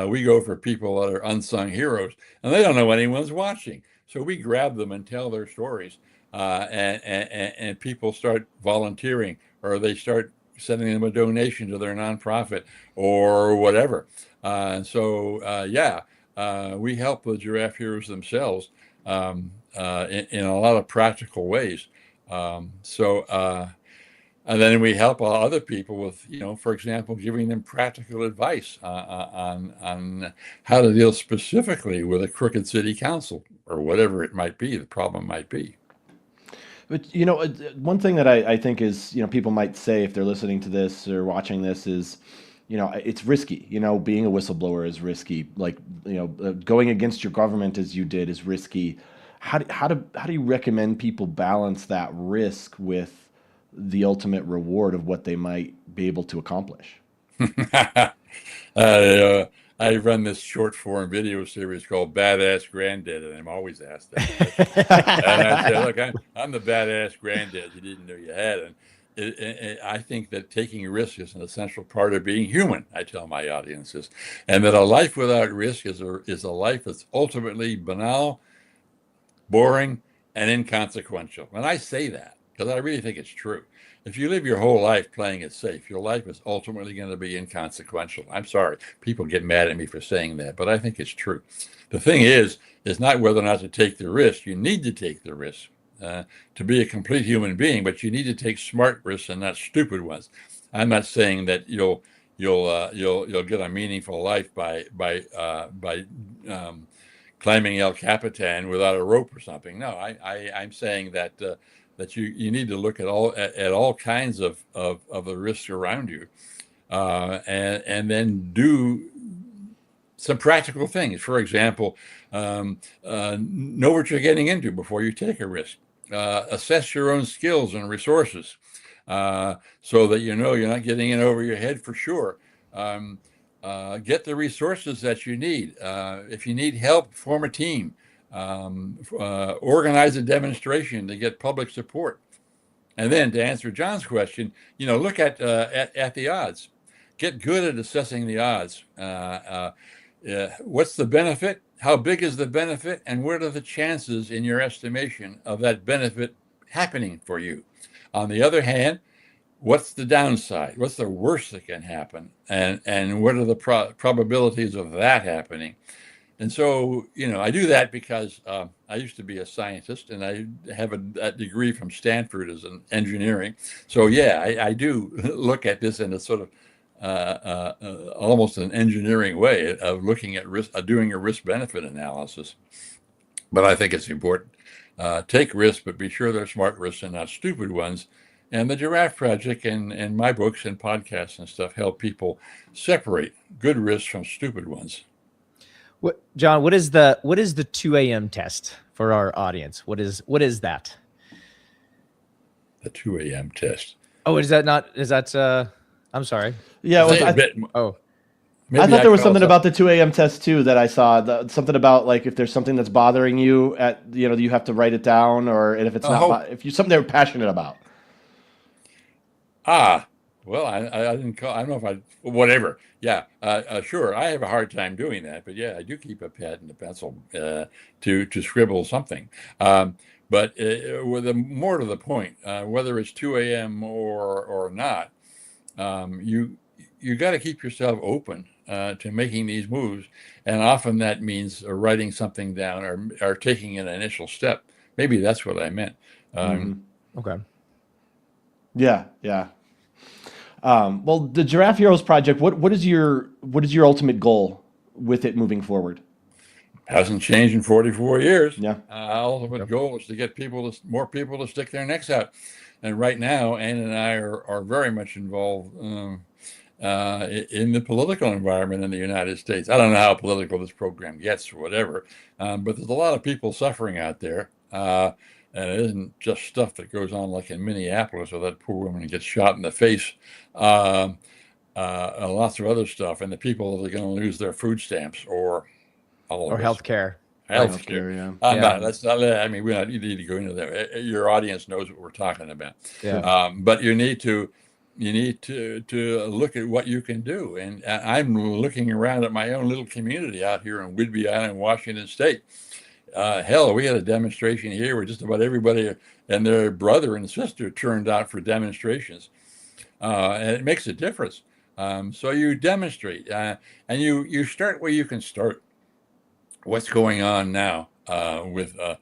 We go for people that are unsung heroes, and they don't know anyone's watching. So we grab them and tell their stories, and people start volunteering, or they start sending them a donation to their nonprofit or whatever. We help the giraffe heroes themselves in a lot of practical ways. And then we help other people with, for example, giving them practical advice on how to deal specifically with a crooked city council or whatever it might be, the problem might be. But one thing that I think is, people might say if they're listening to this or watching this is, it's risky. Being a whistleblower is risky. Like, going against your government as you did is risky. How do you recommend people balance that risk with the ultimate reward of what they might be able to accomplish? I run this short form video series called Badass Granddad, and I'm always asked that question. And I say, look, I'm the badass granddad you didn't know you had. And I think that taking risk is an essential part of being human, I tell my audiences. And that a life without risk is a life that's ultimately banal, boring, and inconsequential. And I say that because I really think it's true. If you live your whole life playing it safe, your life is ultimately going to be inconsequential. I'm sorry, people get mad at me for saying that, but I think it's true. The thing is not whether or not to take the risk. You need to take the risk to be a complete human being, but you need to take smart risks and not stupid ones. I'm not saying that you'll get a meaningful life by climbing El Capitan without a rope or something. No, I'm saying that that you need to look at all kinds of the risks around you, and then do some practical things. For example, know what you're getting into before you take a risk. Assess your own skills and resources, so that you're not getting in over your head for sure. Get the resources that you need. If you need help, form a team. Organize a demonstration to get public support. And then to answer John's question, look at the odds. Get good at assessing the odds. What's the benefit? How big is the benefit? And what are the chances in your estimation of that benefit happening for you? On the other hand, what's the downside? What's the worst that can happen? And what are the probabilities of that happening? And so, I do that because I used to be a scientist, and I have a degree from Stanford as an engineering. So, yeah, I do look at this in a sort of almost an engineering way of looking at risk, doing a risk-benefit analysis. But I think it's important. Take risks, but be sure they're smart risks and not stupid ones. And the Giraffe Project and my books and podcasts and stuff help people separate good risks from stupid ones. John, what is the 2 a.m. test for our audience? What is that? The 2 a.m. test. Oh, is that I'm sorry. Yeah, I thought there was something about the 2 a.m. test too that I saw. Something about like if there's something that's bothering you, you have to write it down, or if it's not, if you something they're passionate about. Well, I didn't call. I don't know if whatever. Yeah, sure. I have a hard time doing that, but yeah, I do keep a pad and a pencil to scribble something. But with more to the point, whether it's 2 a.m. or not, you got to keep yourself open to making these moves, and often that means writing something down or taking an initial step. Maybe that's what I meant. Okay. Yeah. Well, the Giraffe Heroes Project. What is your ultimate goal with it moving forward? Hasn't changed in 44 years. Yeah. Ultimate goal is to get more people to stick their necks out. And right now, Ann and I are very much involved in the political environment in the United States. I don't know how political this program gets or whatever, but there's a lot of people suffering out there. And it isn't just stuff that goes on like in Minneapolis where that poor woman gets shot in the face. Lots of other stuff. And the people that are going to lose their food stamps or healthcare. Healthcare, yeah. That's not. I mean, we don't need to go into that. Your audience knows what we're talking about. Yeah. But you need to look at what you can do. And I'm looking around at my own little community out here in Whidbey Island, Washington State. Hell, we had a demonstration here where just about everybody and their brother and sister turned out for demonstrations, and it makes a difference. So you demonstrate, and you start where you can start. What's going on now with the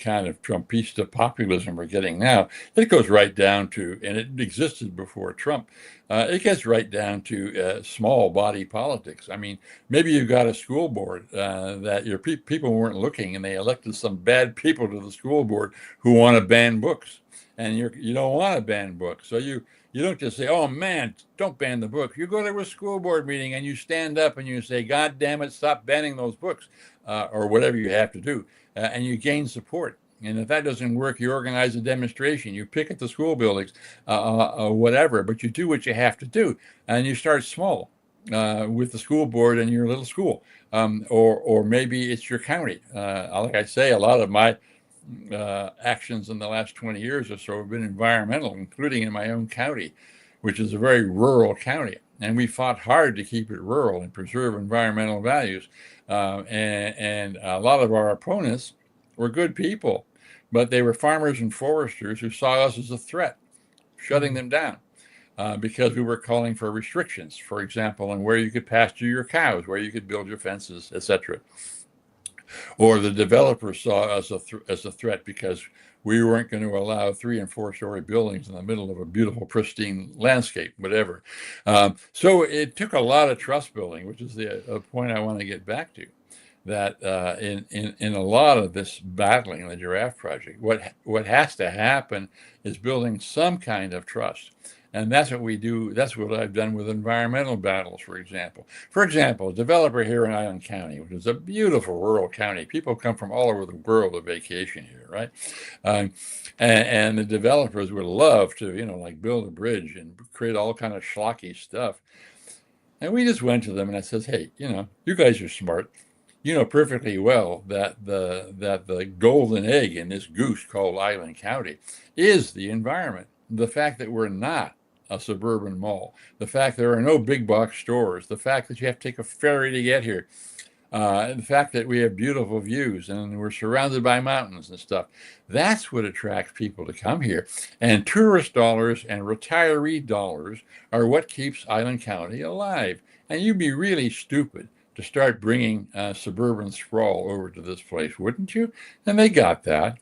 kind of Trumpista populism we're getting now? It goes right down to, and it existed before Trump. It gets right down to small body politics. I mean, maybe you've got a school board that your people weren't looking, and they elected some bad people to the school board who want to ban books, and you don't want to ban books, so you don't just say, "Oh man, don't ban the book." You go to a school board meeting and you stand up and you say, "God damn it, stop banning those books," or whatever you have to do, and you gain support. And if that doesn't work, you organize a demonstration. You picket the school buildings, whatever. But you do what you have to do, and you start small with the school board in your little school, or maybe it's your county. Like I say, a lot of my actions in the last 20 years or so have been environmental, including in my own county, which is a very rural county. And we fought hard to keep it rural and preserve environmental values. And a lot of our opponents were good people, but they were farmers and foresters who saw us as a threat, shutting them down because we were calling for restrictions, for example, on where you could pasture your cows, where you could build your fences, etc. Or the developers saw us as a threat because we weren't going to allow 3- and 4-story buildings in the middle of a beautiful, pristine landscape, whatever. So it took a lot of trust building, which is the point I want to get back to. That in a lot of this battling in the Giraffe Project, what has to happen is building some kind of trust. And that's what we do. That's what I've done with environmental battles, for example. For example, a developer here in Island County, which is a beautiful rural county. People come from all over the world to vacation here, right? And the developers would love to, like build a bridge and create all kind of schlocky stuff. And we just went to them and I says, hey, you guys are smart. You know perfectly well that the golden egg in this goose called Island County is the environment. The fact that we're not a suburban mall, the fact there are no big box stores, the fact that you have to take a ferry to get here, The fact that we have beautiful views and we're surrounded by mountains and stuff. That's what attracts people to come here. And tourist dollars and retiree dollars are what keeps Island County alive. And you'd be really stupid to start bringing suburban sprawl over to this place, wouldn't you? And they got that.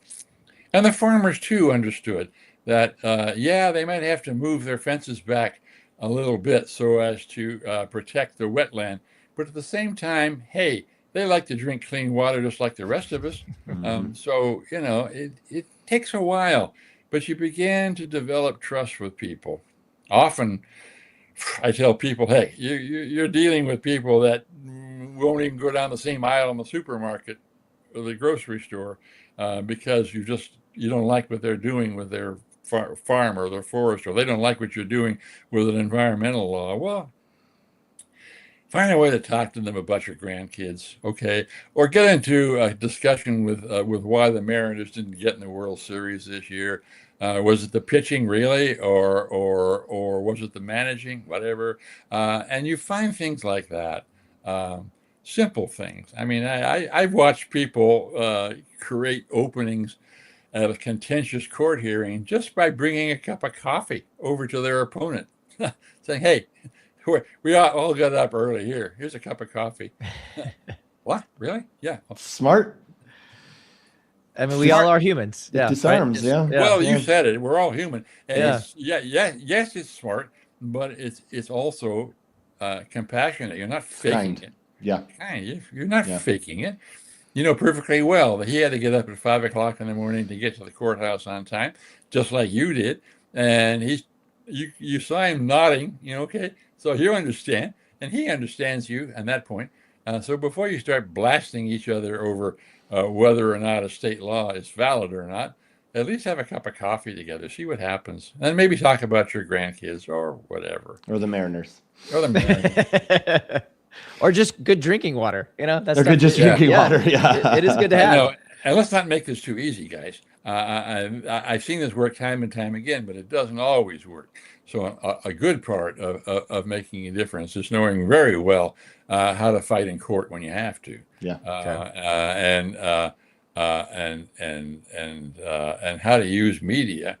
And the farmers, too, understood that, yeah, they might have to move their fences back a little bit so as to protect the wetland. But at the same time, hey, they like to drink clean water just like the rest of us. So, you know, it takes a while, but you begin to develop trust with people. Often, I tell people, hey, you're dealing with people that won't even go down the same aisle in the supermarket or the grocery store because you don't like what they're doing with their farm or their forest, or they don't like what you're doing with an environmental law. Well, find a way to talk to them about your grandkids, okay? Or get into a discussion with why the Mariners didn't get in the World Series this year. Was it the pitching, really, or was it the managing? Whatever. And you find things like that, simple things. I mean, I've watched people create openings at a contentious court hearing just by bringing a cup of coffee over to their opponent, saying, "Hey, we all got up early here. Here's a cup of coffee." What? Really? Yeah. Smart. I mean, we all are humans. It Yeah. disarms, right? yeah. Well, Yeah. you said it. We're all human. And Yeah. yes, it's smart, but it's also compassionate. You're not faking Kind. it. Yeah. Kind. You're not Yeah. faking it. You know perfectly well that he had to get up at 5 o'clock in the morning to get to the courthouse on time, just like you did. And you saw him nodding, you know, okay. So you understand, and he understands you at that point. So before you start blasting each other over whether or not a state law is valid or not, at least have a cup of coffee together, see what happens, and maybe talk about your grandkids or whatever. Or the Mariners. Or the Mariners. Or just good drinking water. You know, that's They're good just drinking water. Yeah. It is good to have. No, and let's not make this too easy, guys. I've seen this work time and time again, but it doesn't always work. So a good part of making a difference is knowing very well how to fight in court when you have to. Yeah. And how to use media,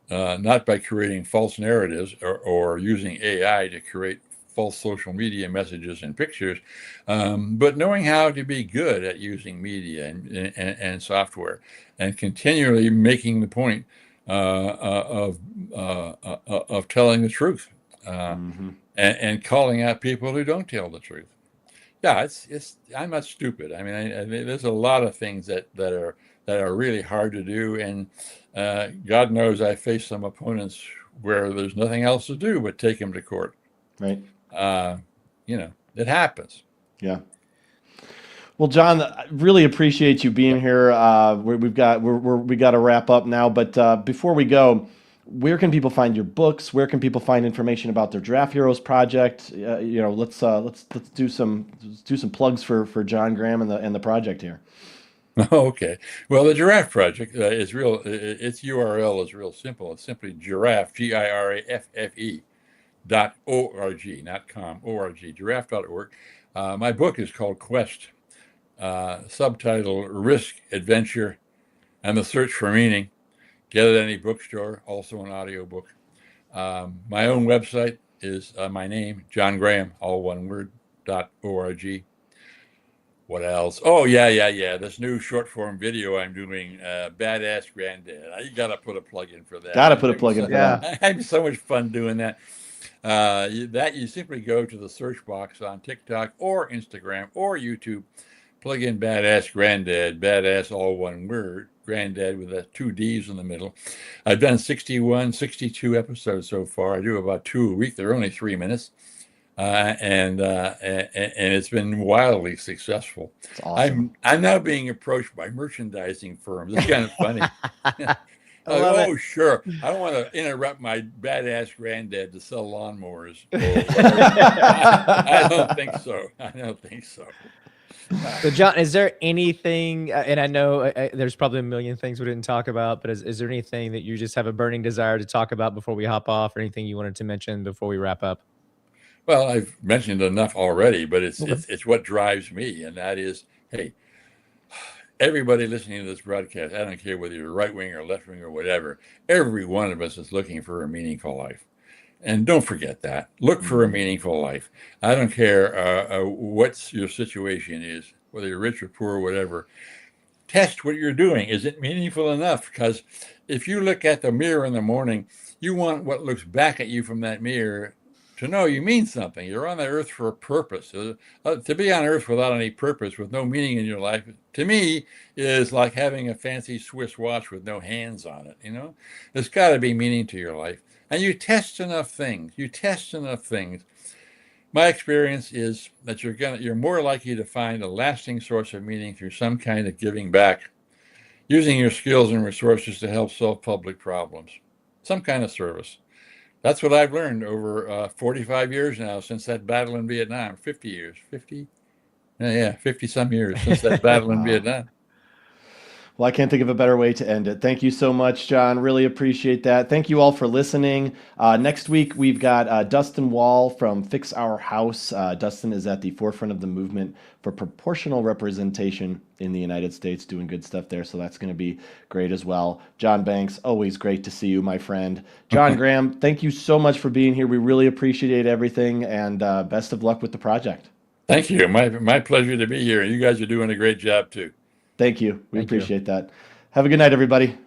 not by creating false narratives or using AI to create false social media messages and pictures, but knowing how to be good at using media and software, and continually making the point of telling the truth, and calling out people who don't tell the truth. Yeah, I'm not stupid. I mean, there's a lot of things that are really hard to do, and God knows I face some opponents where there's nothing else to do but take them to court. Right. You know, it happens. Yeah. Well, John, I really appreciate you being here. We got to wrap up now, but before we go, where can people find your books? Where can people find information about their Giraffe Heroes project? You know, let's do some plugs for John Graham and the project here. Okay. Well, the Giraffe Project is real. Its URL is real simple. It's simply giraffe, GIRAFFE .org, not com, org, giraffe.org. My book is called Quest, subtitle Risk, Adventure, and the Search for Meaning. Get it at any bookstore, also an audiobook. My own website is my name, John Graham, all one word, .org. What else? Oh, yeah. This new short form video I'm doing, Badass Granddad. You got to put a plug in for that. Got to put a plug in for that. I had so much fun doing that. You simply go to the search box on TikTok or Instagram or YouTube, plug in Badass Granddad, badass all one word, Granddad with 2 D's in the middle. I've done 62 episodes so far. I do about 2 a week. They're only 3 minutes. And it's been wildly successful. That's awesome. I'm now being approached by merchandising firms. It's kind of funny. Oh, sure. I don't want to interrupt my badass granddad to sell lawnmowers. I don't think so. So, John, is there anything, and I know there's probably a million things we didn't talk about, but is there anything that you just have a burning desire to talk about before we hop off, or anything you wanted to mention before we wrap up? Well, I've mentioned enough already, but it's Okay. it's what drives me, and that is, hey, everybody listening to this broadcast, I don't care whether you're right wing or left wing or whatever, every one of us is looking for a meaningful life. And don't forget that. Look for a meaningful life. I don't care what your situation is, whether you're rich or poor or whatever. Test what you're doing. Is it meaningful enough? Because if you look at the mirror in the morning, you want what looks back at you from that mirror to know you mean something. You're on the earth for a purpose. To be on earth without any purpose, with no meaning in your life, to me, is like having a fancy Swiss watch with no hands on it. You know, there's got to be meaning to your life. And you test enough things. You test enough things. My experience is that you're more likely to find a lasting source of meaning through some kind of giving back, using your skills and resources to help solve public problems, some kind of service. That's what I've learned over 45 years now since that battle in Vietnam. 50 years, 50, yeah, 50 some years since that battle in Wow. Vietnam. Well, I can't think of a better way to end it. Thank you so much, John. Really appreciate that. Thank you all for listening. Next week, we've got Dustin Wall from Fix Our House. Dustin is at the forefront of the movement for proportional representation in the United States, doing good stuff there. So that's going to be great as well. John Banks, always great to see you, my friend. John Graham, thank you so much for being here. We really appreciate everything, and best of luck with the project. Thank you. My pleasure to be here. You guys are doing a great job too. Thank you. We Thank you. appreciate that. Have a good night, everybody.